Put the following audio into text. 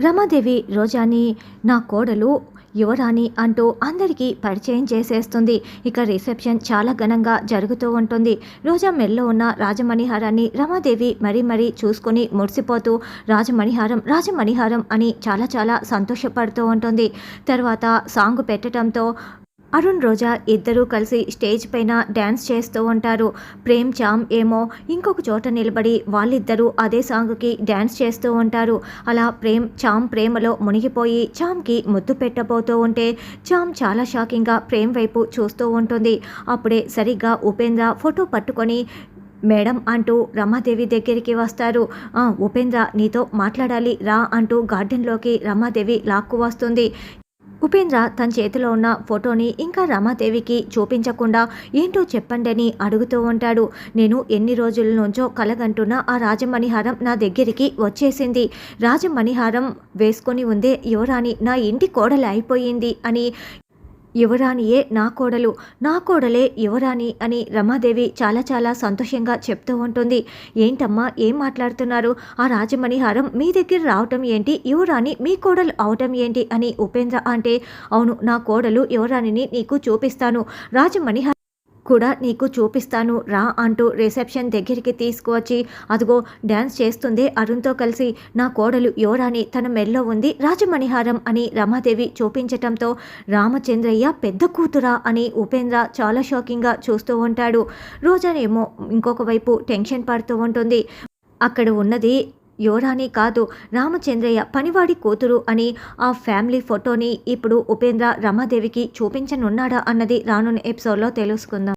రమాదేవి రోజాని నా కోడలు యువరాణి అంటూ అందరికీ పరిచయం చేసేస్తుంది. ఇక రిసెప్షన్ చాలా ఘనంగా జరుగుతూ ఉంటుంది. రోజా మెల్లో ఉన్న రాజమణిహారాన్ని రమాదేవి మరీ మరీ చూసుకొని మురిసిపోతూ రాజమణిహారం రాజమణిహారం అని చాలా చాలా సంతోషపడుతూ ఉంటుంది. తర్వాత సాంగ్ పెట్టడంతో అరుణ్ రోజా ఇద్దరూ కలిసి స్టేజ్ పైన డ్యాన్స్ చేస్తూ ఉంటారు. ప్రేమ్ చామ్ ఏమో ఇంకొక చోట నిలబడి వాళ్ళిద్దరూ అదే సాంగ్కి డ్యాన్స్ చేస్తూ ఉంటారు. అలా ప్రేమ్ చామ్ ప్రేమలో మునిగిపోయి చామ్కి ముద్దు పెట్టబోతూ ఉంటే చామ్ చాలా షాకింగ్గా ప్రేమ్ వైపు చూస్తూ ఉంటుంది. అప్పుడే సరిగ్గా ఉపేంద్ర ఫోటో పట్టుకొని మేడం అంటూ రమాదేవి దగ్గరికి వస్తారు. ఉపేంద్ర నీతో మాట్లాడాలి రా అంటూ గార్డెన్లోకి రమాదేవి లాక్కు వస్తుంది. ఉపేంద్ర తన చేతిలో ఉన్న ఫోటోని ఇంకా రమాదేవికి చూపించకుండా ఏంటో చెప్పండి అని అడుగుతూ ఉంటాడు. నేను ఎన్ని రోజుల నుంచో కలగంటున్న ఆ రాజమణిహారం నా దగ్గరికి వచ్చేసింది. రాజమణిహారం వేసుకొని ఉందే యువరాణి నా ఇంటి కోడలు అయిపోయింది అని, యువరాణియే నా కోడలు, నా కోడలే యువరాణి అని రమాదేవి చాలా చాలా సంతోషంగా చెప్తూ ఉంటుంది. ఏంటమ్మా ఏం మాట్లాడుతున్నారు? ఆ రాజమణిహారం మీ దగ్గర రావటం ఏంటి? యువరాణి మీ కోడలు అవటం ఏంటి అని ఉపేంద్ర అంటే, అవును నా కోడలు యువరాణిని నీకు చూపిస్తాను, రాజమణిహారం కూడా నీకు చూపిస్తాను రా అంటూ రిసెప్షన్ దగ్గరికి తీసుకువచ్చి అదిగో డ్యాన్స్ చేస్తుందే అరుణ్తో కలిసి నా కోడలు యువరాణి తన మెల్లో ఉంది రాజమణిహారం అని రమాదేవి చూపించటంతో రామచంద్రయ్య పెద్ద కూతురా అని ఉపేంద్ర చాలా షాకింగ్గా చూస్తూ ఉంటాడు. రోజానేమో ఇంకొక వైపు టెన్షన్ పడుతూ ఉంటుంది. అక్కడ ఉన్నది యువరాణి కాదు రామచంద్రయ్య పనివాడి కూతురు అని ఆ ఫ్యామిలీ ఫోటోని ఇప్పుడు ఉపేంద్ర రమాదేవికి చూపించనున్నాడా అన్నది రానున్న ఎపిసోడ్లో తెలుసుకుందాం.